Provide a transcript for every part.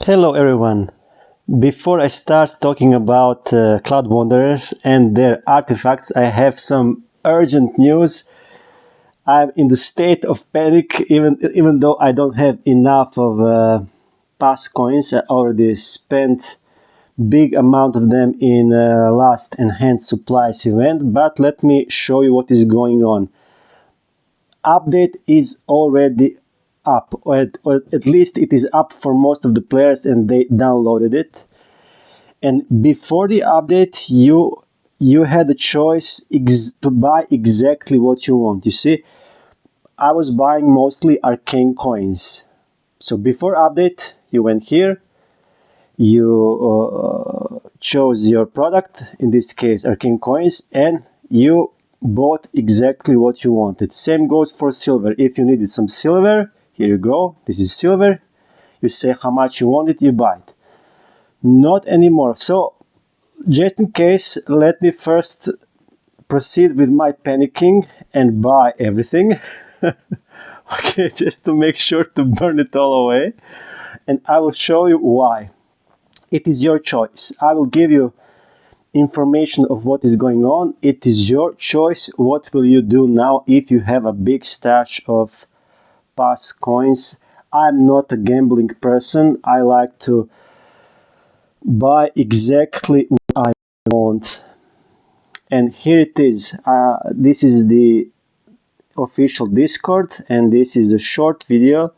Hello everyone. Before I start talking about Cloud Wanderers and their artifacts, I have some urgent news. I'm in the state of panic, even though I don't have enough of pass coins. I already spent big amount of them in last enhanced supplies event. But let me show you what is going on. Update is already up, or at least it is up for most of the players, and they downloaded it. And before the update, you had a choice to buy exactly what you want. You see, I was buying mostly arcane coins. So before update, you went here, you chose your product, in this case arcane coins, and you bought exactly what you wanted. Same goes for silver. If you needed some silver, here you go, this is silver. You say how much you want it, you buy it. Not anymore. So just in case, let me first proceed with my panicking and buy everything. Okay, just to make sure to burn it all away. And I will show you why. It is your choice. I will give you information of what is going on. It is your choice. What will you do now if you have a big stash of pass coins? I'm not a gambling person. I like to buy exactly what I want. And here it is. This is the official Discord, and this is a short video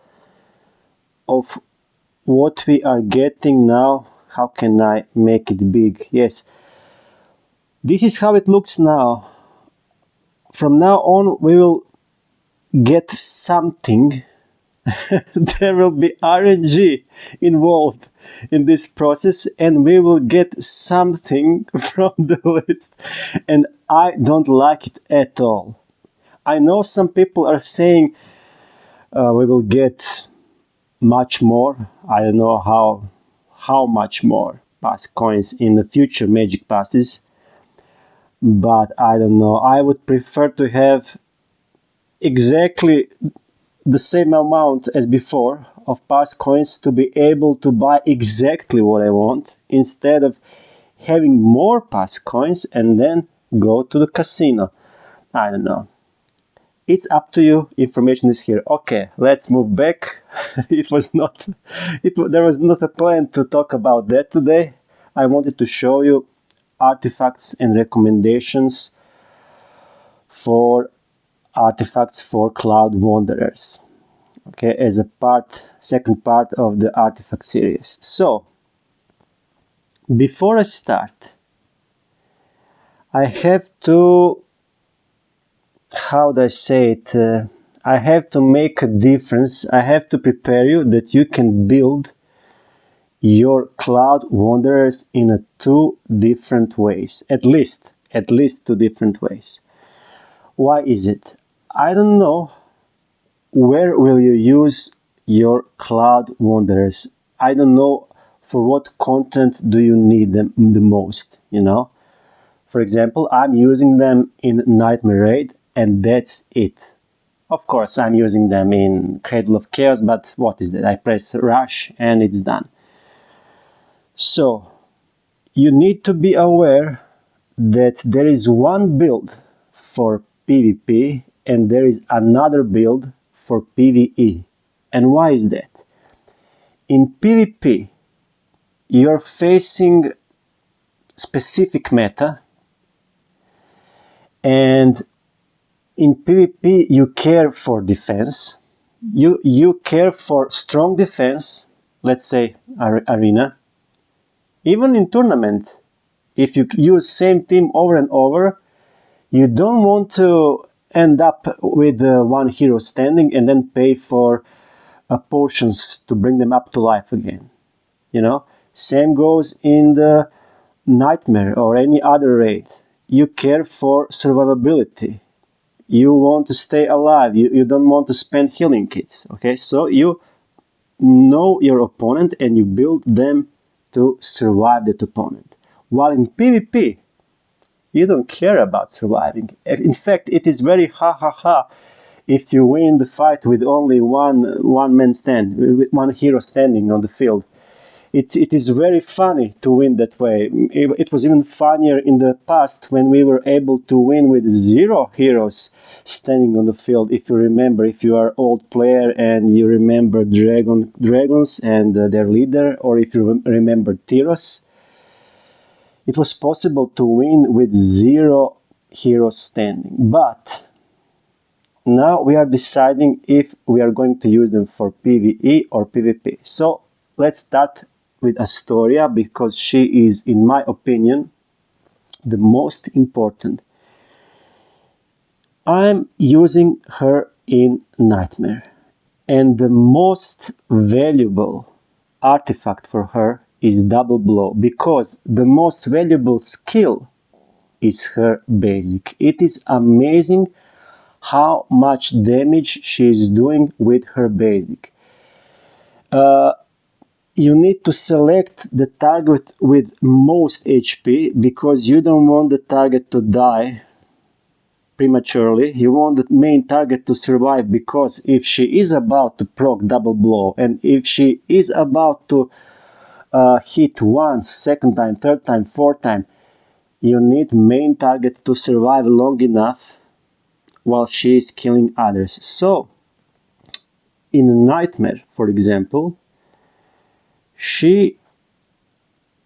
of what we are getting now. How can I make it big? Yes, this is how it looks now. From now on, we will get something. There will be RNG involved in this process, and we will get something from the list, and I don't like it at all. I know some people are saying we will get much more. I don't know how much more pass coins in the future magic passes, but I don't know. I would prefer to have exactly the same amount as before of pass coins to be able to buy exactly what I want, instead of having more pass coins and then go to the casino. I don't know. It's up to you. Information is here. Okay, let's move back. There was not a plan to talk about that today. I wanted to show you artifacts and recommendations for artifacts for Cloud Wanderers. Okay, as a second part of the artifact series. So, before I start, I have to, how do I say it? I have to make a difference. I have to prepare you that you can build your Cloud Wanderers in two different ways. At least two different ways. Why is it? I don't know where will you use your Cloud Wanderers. I don't know for what content do you need them the most, you know? For example, I'm using them in Nightmare Raid, and that's it. Of course, I'm using them in Cradle of Chaos, but what is that? I press Rush and it's done. So, you need to be aware that there is one build for PvP and there is another build for PvE. And why is that? In PvP, you're facing specific meta, and in PvP you care for defense. You care for strong defense, let's say arena. Even in tournament, if you use same team over and over, you don't want to end up with one hero standing and then pay for potions to bring them up to life again. You know, same goes in the Nightmare or any other raid. You care for survivability. You want to stay alive. You don't want to spend healing kits. Okay, so you know your opponent and you build them to survive that opponent. While in PvP, you don't care about surviving. In fact, it is very ha if you win the fight with only one man stand, with one hero standing on the field. it is very funny to win that way. It was even funnier in the past when we were able to win with 0 heroes standing on the field. If you remember, if you are old player and you remember dragons and their leader, or if you remember Tyros, it was possible to win with 0 heroes standing. But now we are deciding if we are going to use them for PvE or PvP. So let's start with Astoria, because she is, in my opinion, the most important. I'm using her in Nightmare, and the most valuable artifact for her is Double Blow, because the most valuable skill is her basic. It is amazing how much damage she is doing with her basic. You need to select the target with most HP, because you don't want the target to die prematurely. You want the main target to survive, because if she is about to proc Double Blow, and if she is about to hit once, second time, third time, fourth time, you need main target to survive long enough while she is killing others. So, in Nightmare, for example, she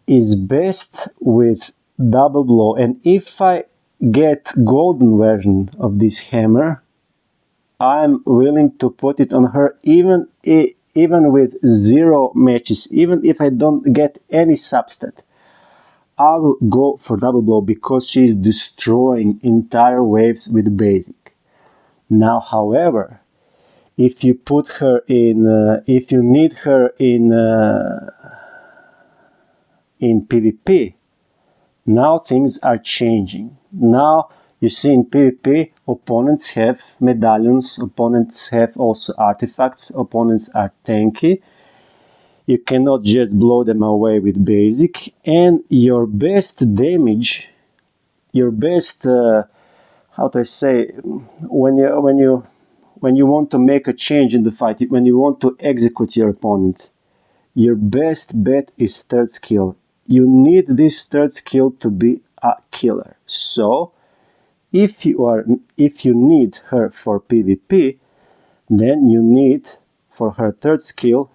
is best with Double Blow, and if I get golden version of this hammer, I'm willing to put it on her even with 0 matches, even if I don't get any substat. I will go for Double Blow, because she is destroying entire waves with basic. Now, however, if you put her in, if you need her in PvP, now things are changing. Now you see, in PvP, opponents have medallions, opponents have also artifacts, opponents are tanky. You cannot just blow them away with basic, and your best damage, your best, how do I say, when you want to make a change in the fight, when you want to execute your opponent, your best bet is third skill. You need this third skill to be a killer. So, if you need her for PvP, then you need for her third skill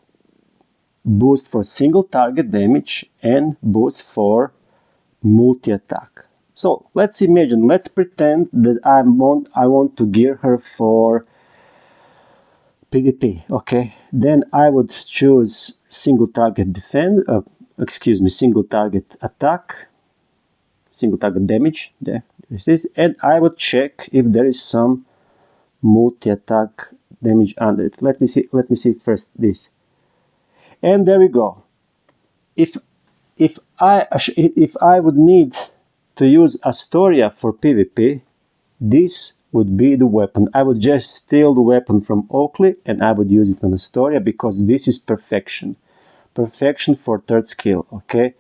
boost for single target damage and boost for multi-attack. So let's imagine, let's pretend that I want to gear her for PvP, okay? Then I would choose single target single target attack, single target damage, there it is, and I would check if there is some multi-attack damage under it. Let me see first this. And there we go. If I would need to use Astoria for PvP, this would be the weapon. I would just steal the weapon from Oakley and I would use it on Astoria, because this is perfection. Perfection for third skill, okay?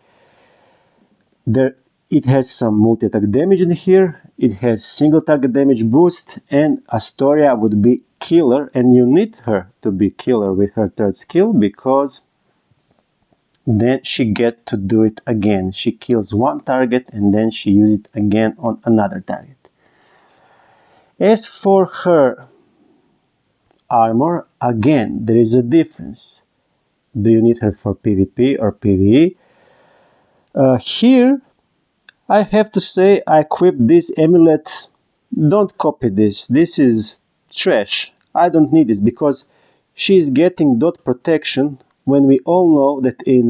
It has some multi-attack damage in here, it has single target damage boost, and Astoria would be killer, and you need her to be killer with her third skill, because then she get to do it again. She kills one target and then she uses it again on another target. As for her armor, again, there is a difference. Do you need her for PvP or PvE? Here, I have to say I equipped this amulet. Don't copy this. This is trash. I don't need this, because she's getting dot protection when we all know that in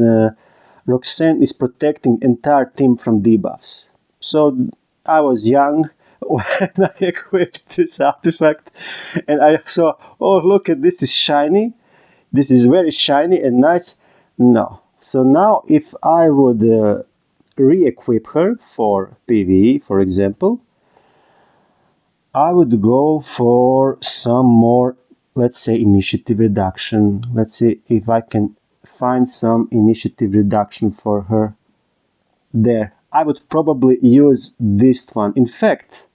Roxan is protecting entire team from debuffs. So I was young when I equipped this artifact, and I saw, oh look at this, is shiny. This is very shiny and nice. No. So now if I would re-equip her for PvE, for example, I would go for some more, let's say, initiative reduction. Let's see if I can find some initiative reduction for her. There. I would probably use this one. In fact,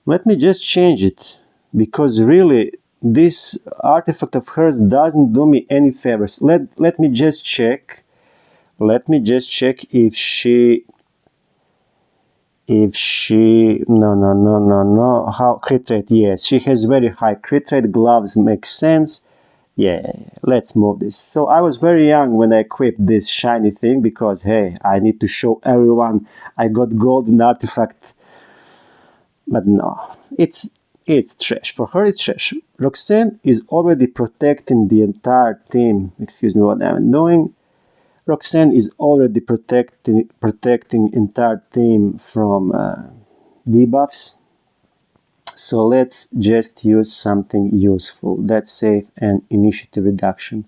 let me just change it, because really this artifact of hers doesn't do me any favors. Let me just check. Let me just check if she no, how crit rate. Yes, she has very high crit rate. Gloves make sense. Yeah, let's move this. So I was very young when I equipped this shiny thing because, hey, I need to show everyone I got golden artifact. But no, it's trash. For her, it's trash. Roxanne is already protecting the entire team. Excuse me, what I'm doing. Roxanne is already protecting entire team from debuffs. So let's just use something useful. That's save and initiative reduction.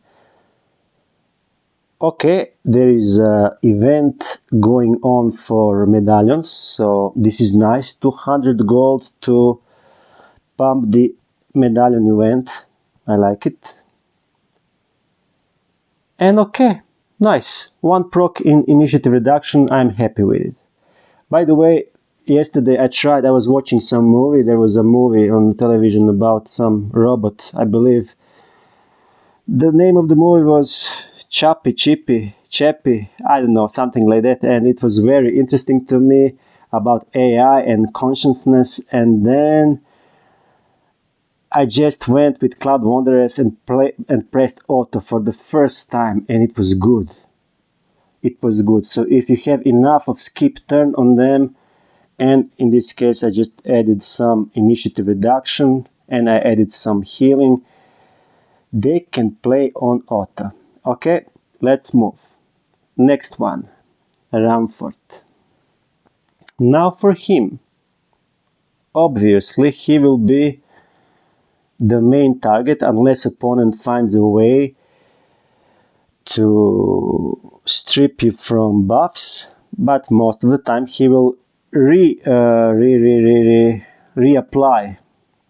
Okay, there is an event going on for medallions, so this is nice. 200 gold to pump the medallion event. I like it. And okay, nice. 1 proc in initiative reduction, I'm happy with it. By the way, yesterday I was watching some movie. There was a movie on television about some robot, I believe. The name of the movie was Chappie, I don't know, something like that. And it was very interesting to me about AI and consciousness. And then I just went with Cloud Wanderers and pressed auto for the first time, and it was good. It was good. So if you have enough of skip turn on them, and in this case I just added some initiative reduction and I added some healing, they can play on auto. Okay, let's move. Next one, Ramfort. Now for him, obviously he will be the main target unless opponent finds a way to strip you from buffs, but most of the time he will reapply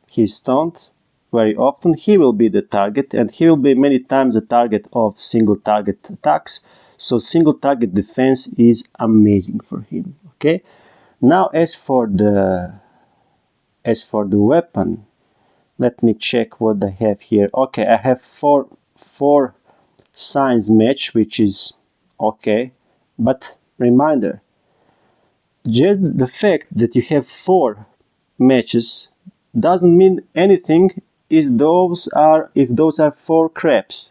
his taunt. Very often he will be the target, and he will be many times the target of single target attacks, so single target defense is amazing for him. Okay, now as for the weapon, let me check what I have here. Okay, I have four signs match, which is okay, but reminder, just the fact that you have 4 matches doesn't mean anything if those are 4 craps.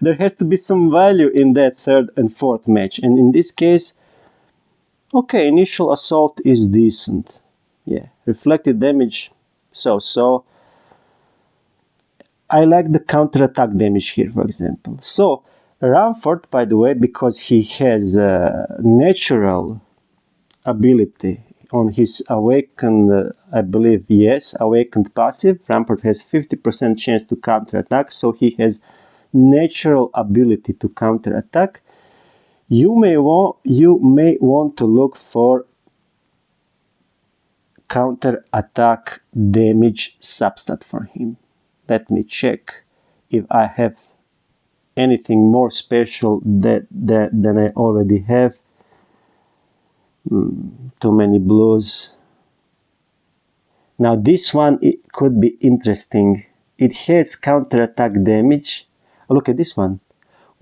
There has to be some value in that 3rd and 4th match, and in this case, okay, initial assault is decent. Yeah, reflected damage, so. I like the counter-attack damage here, for example. So, Ramfort, by the way, because he has a natural ability on his awakened, I believe, yes, awakened passive, Ramfort has 50% chance to counter-attack, so he has natural ability to counter-attack. You may want to look for counter-attack damage substat for him. Let me check if I have anything more special than I already have. Too many blues. Now this one, it could be interesting. It has counter-attack damage. Oh, look at this one.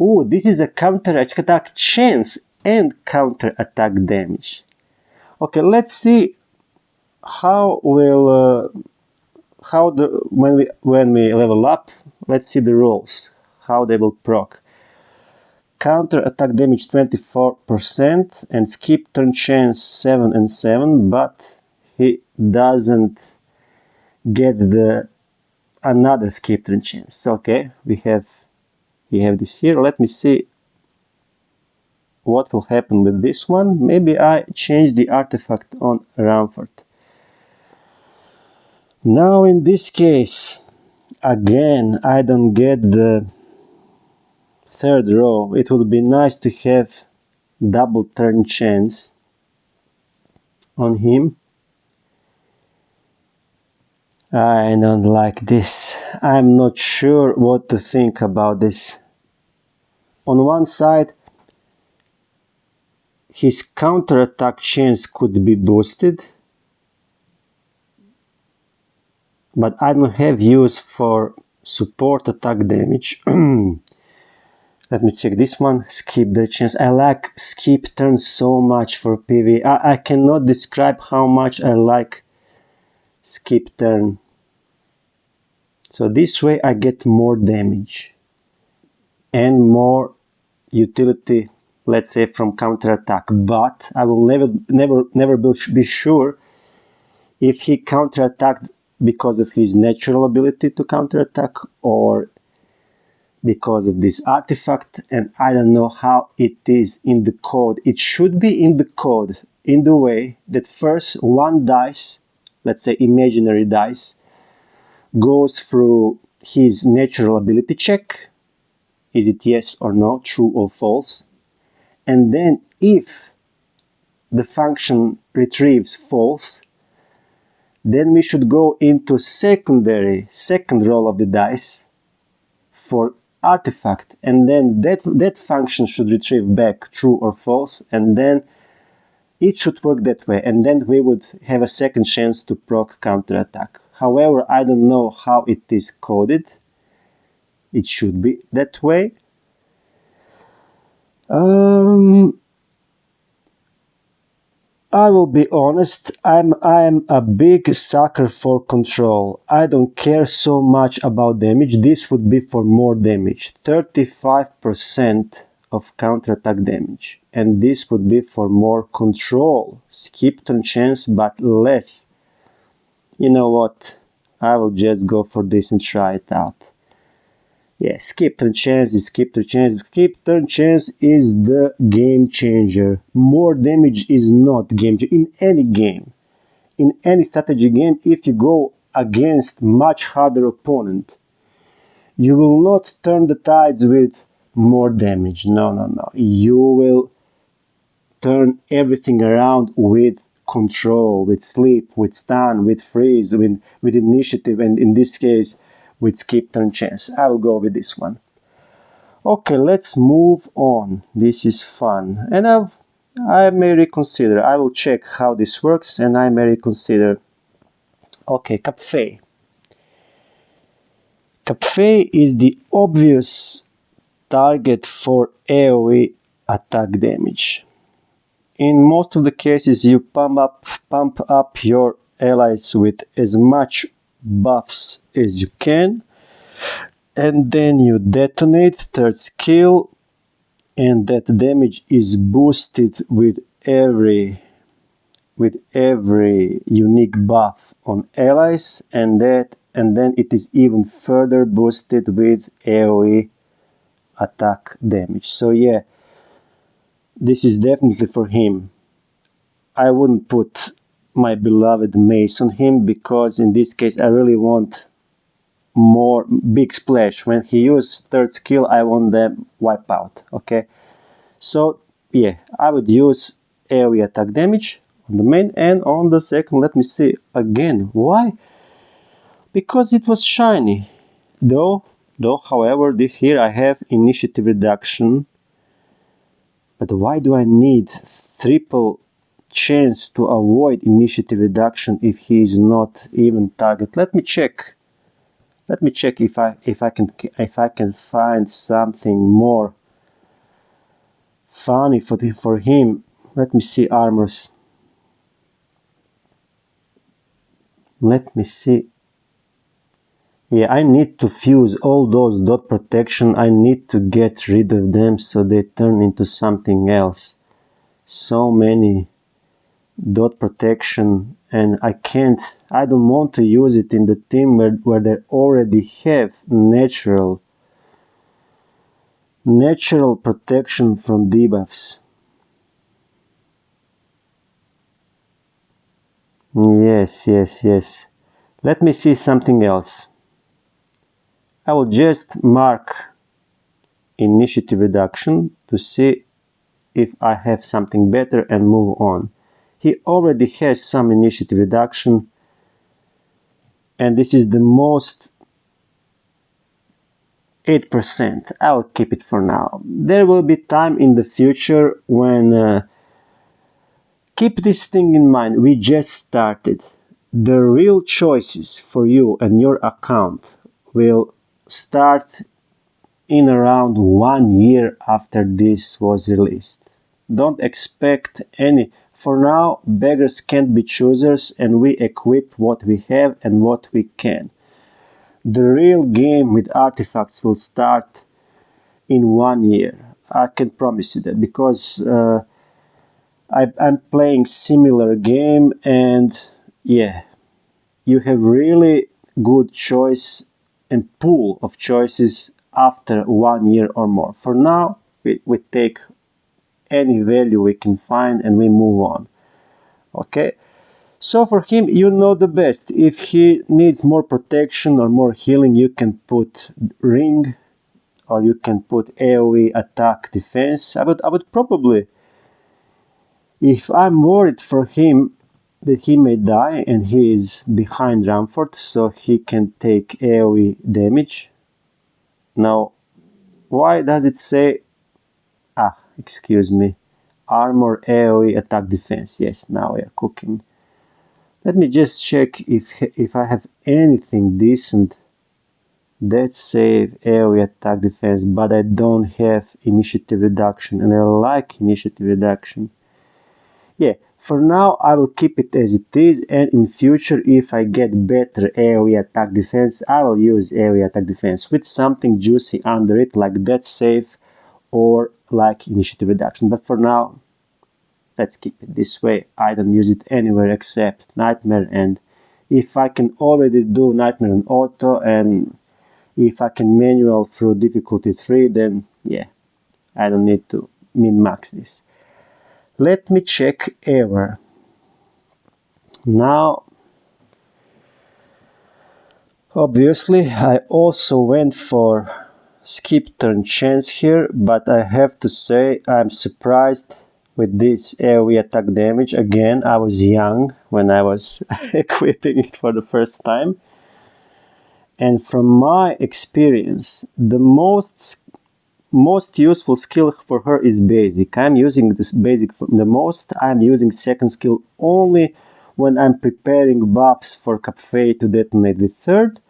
Oh, this is a counter-attack chance and counter-attack damage. Okay, let's see how will when we level up. Let's see the rolls, how they will proc. Counter attack damage 24% and skip turn chance 7 and 7, but he doesn't get the another skip turn chance. Okay, we have this here. Let me see what will happen with this one. Maybe I change the artifact on Ramfort. Now in this case, again, I don't get the 3rd row. It would be nice to have double turn chance on him. I don't like this. I'm not sure what to think about this. On one side, his counter-attack chance could be boosted. but I don't have use for support attack damage. Let me check this one. Skip the chance. I like skip turn so much for PV. I cannot describe how much I like skip turn. So this way I get more damage and more utility, let's say, from counter attack. But I will never be sure if he counter attacked because of his natural ability to counter attack or because of this artifact, and I don't know how it is in the code. It should be in the code in the way that first one dice, let's say imaginary dice, goes through his natural ability check. Is it yes or no, true or false? And then if the function retrieves false, then we should go into second roll of the dice for artifact, and then that function should retrieve back true or false, and then it should work that way, and then we would have a second chance to proc counterattack. However, I don't know how it is coded. It should be that way. I will be honest, I'm a big sucker for control. I don't care so much about damage. This would be for more damage. 35% of counterattack damage. And this would be for more control. Skip turn chance, but less. You know what? I will just go for this and try it out. Yeah, skip turn chance is skip turn chance. Skip turn chance is the game changer. More damage is not game changer in any game. In any strategy game, if you go against much harder opponent, you will not turn the tides with more damage. No. You will turn everything around with control, with sleep, with stun, with freeze, with initiative, and in this case, with skip turn chance. I will go with this one. Okay, let's move on. This is fun. And I may reconsider. I will check how this works and I may reconsider. Okay, Capfei. Capfei is the obvious target for AoE attack damage. In most of the cases, you pump up your allies with as much buffs as you can, and then you detonate third skill, and that damage is boosted with every unique buff on allies, and then it is even further boosted with AoE attack damage. So yeah, this is definitely for him. I wouldn't put my beloved mace on him because in this case I really want more big splash. When he uses third skill, I want them wipe out. Okay, so yeah, I would use AoE attack damage on the main, and on the second, let me see again. Why? Because it was shiny. Though however, here I have initiative reduction. But why do I need triple chance to avoid initiative reduction if he is not even target? Let me check. Let me check if I can find something more funny for him. Let me see armors. Let me see. Yeah, I need to fuse all those dot protection. I need to get rid of them so they turn into something else. So many dot protection, and I don't want to use it in the team where they already have natural protection from debuffs. Yes. Let me see something else. I will just mark initiative reduction to see if I have something better and move on. He already has some initiative reduction, and this is the most 8%. I'll keep it for now. There will be time in the future when keep this thing in mind. We just started. the real choices for you and your account will start in around 1 year after this was released. Don't expect any. For now, beggars can't be choosers, and we equip what we have and what we can. The real game with artifacts will start in 1 year. I can promise you that, because I'm playing similar game, and yeah, you have really good choice and pool of choices after 1 year or more. For now, we take any value we can find and we move on. Okay, so for him, you know the best. If he needs more protection or more healing, you can put ring, or you can put AoE attack defense. I would probably, if I'm worried for him that he may die and he is behind Ramfort, so he can take AoE damage. Now, why does it say, excuse me, armor, AoE, attack, defense? Yes, now we are cooking. Let me just check if I have anything decent that save AoE, attack, defense, but I don't have initiative reduction, and I like initiative reduction. Yeah, for now I will keep it as it is, and in future, if I get better AoE attack defense, I will use AoE attack defense with something juicy under it, like death save or like initiative reduction. But for now, let's keep it this way. I don't use it anywhere except Nightmare, and if I can already do Nightmare on auto, and if I can manual through difficulty 3, then yeah, I don't need to min-max this. Let me check ever. Now, obviously, I also went for skip turn chance here, but I have to say I'm surprised with this AoE attack damage. Again, I was young when I was equipping it for the first time. And from my experience, the most useful skill for her is basic. I'm using this basic the most. I'm using second skill only when I'm preparing buffs for Capfei to detonate with third,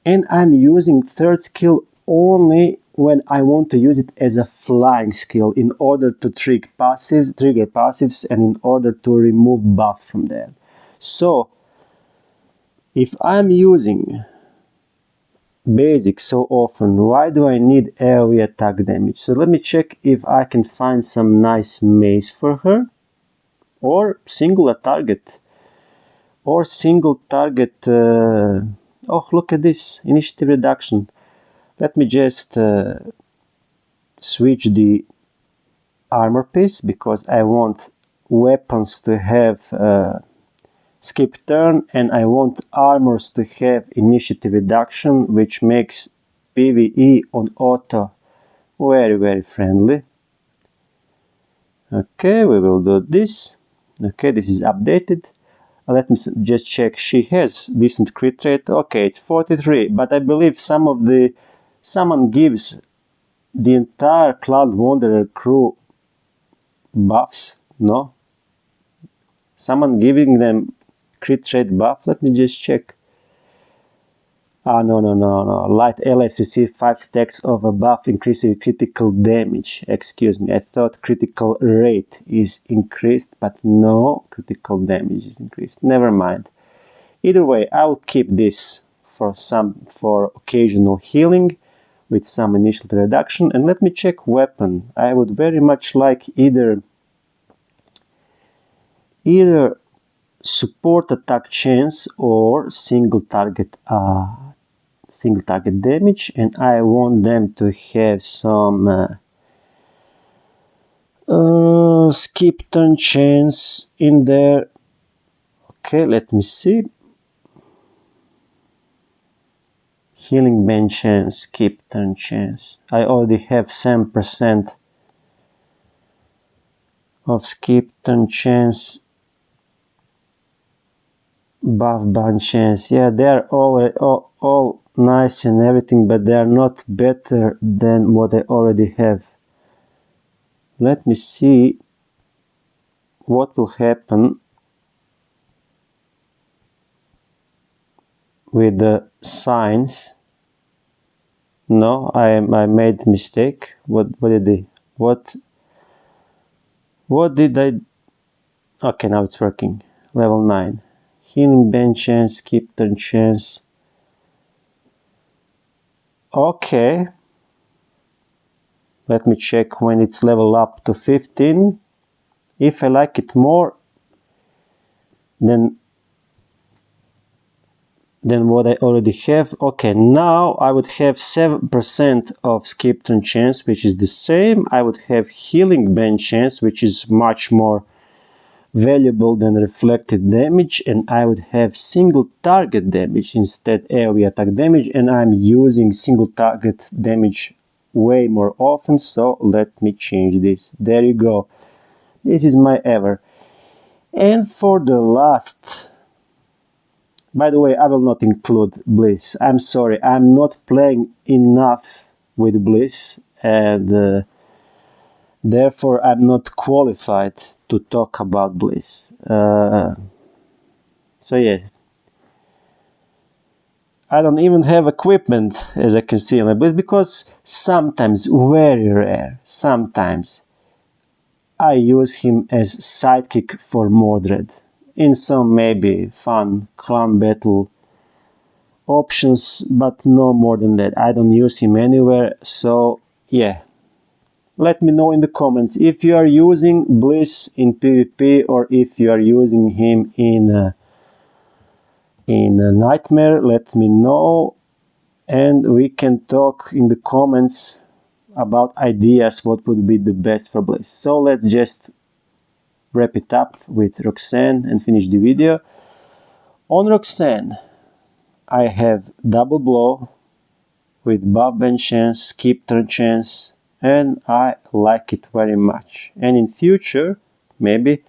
and I'm using third skill only when I want to use it as a flying skill in order to trigger passives and in order to remove buffs from there. So if I'm using basic so often, why do I need AoE attack damage? So let me check if I can find some nice mace for her, or singular target, or single target. Oh, look at this initiative reduction. Let me just switch the armor piece, because I want weapons to have skip turn, and I want armors to have initiative reduction, which makes PvE on auto very friendly. Okay, we will do this. Okay, this is updated. Let me just check. She has decent crit rate. Okay, it's 43, but I believe someone gives the entire Cloud Wanderer crew buffs. No, someone giving them crit rate buff. Let me just check. No. Light allies receive 5 stacks of a buff increasing critical damage. Excuse me, I thought critical rate is increased, but no, critical damage is increased. Never mind. Either way, I'll keep this for occasional healing with some initial reduction. And let me check weapon. I would very much like either support attack chance or single target damage, and I want them to have some skip turn chance in there. Okay, let me see. Healing band chance, skip turn chance. I already have 7% of skip turn chance. Buff band chance. Yeah, they are all nice and everything, but they are not better than what I already have. Let me see what will happen with the signs. No, I made mistake. What did I? Okay, now it's working. Level 9. Healing band chance, skip turn chance. Okay. Let me check when it's level up to 15. If I like it more than what I already have. Okay, now I would have 7% of skip turn chance, which is the same. I would have healing band chance, which is much more valuable than reflected damage, and I would have single target damage instead AoE attack damage, and I'm using single target damage way more often, so let me change this. There you go. This is my ever. And for the last, by the way, I will not include Bliss. I'm sorry, I'm not playing enough with Bliss, and therefore I'm not qualified to talk about Bliss. So yeah, I don't even have equipment, as I can see on my Bliss, because sometimes, very rare, sometimes I use him as sidekick for Mordred in some maybe fun clan battle options, but no more than that. I don't use him anywhere, so yeah. Let me know in the comments if you are using Bliss in PvP or if you are using him in a Nightmare. Let me know, and we can talk in the comments about ideas what would be the best for Bliss. So let's just wrap it up with Roxan and finish the video. On Roxan, I have double blow with buff band chance, skip turn chance, and I like it very much. And in future, maybe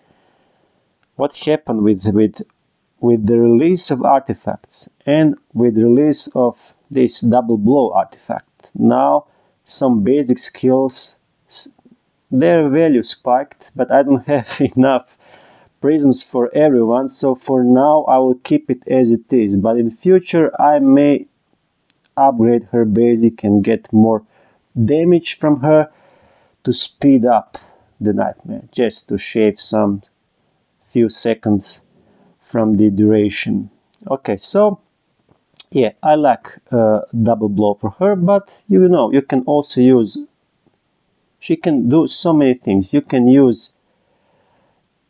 what happened with the release of artifacts and with the release of this double blow artifact, now some basic skills, their value spiked, but I don't have enough prisms for everyone, so for now I will keep it as it is, but in future I may upgrade her basic and get more damage from her to speed up the Nightmare, just to shave some few seconds from the duration. Okay, so yeah, I like double blow for her, but you know, you can also use, she can do so many things. You can use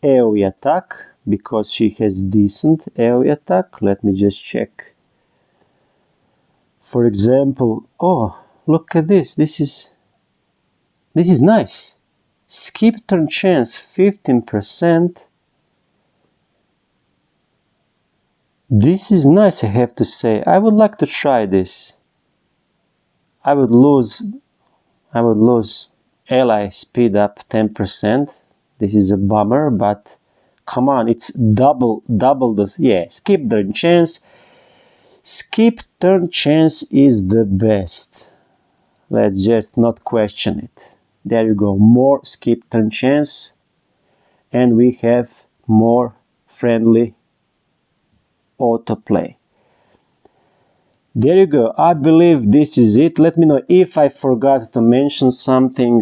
AoE attack, because she has decent AoE attack. Let me just check. For example, oh, look at this. This is nice. Skip turn chance 15%. This is nice, I have to say. I would like to try this. I would lose ally speed up 10%. This is a bummer, but come on, it's double the, yeah, skip turn chance. Skip turn chance is the best. Let's just not question it. There you go, more skip turn chance, and we have more friendly autoplay. There you go. I believe this is it. Let me know if I forgot to mention something.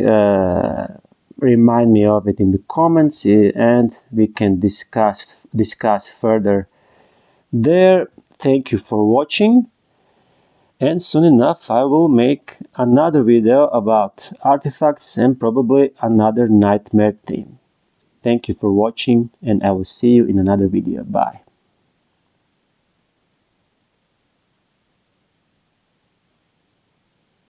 Remind me of it in the comments, and we can discuss further there. Thank you for watching, and soon enough I will make another video about artifacts and probably another Nightmare theme. Thank you for watching, and I will see you in another video. Bye.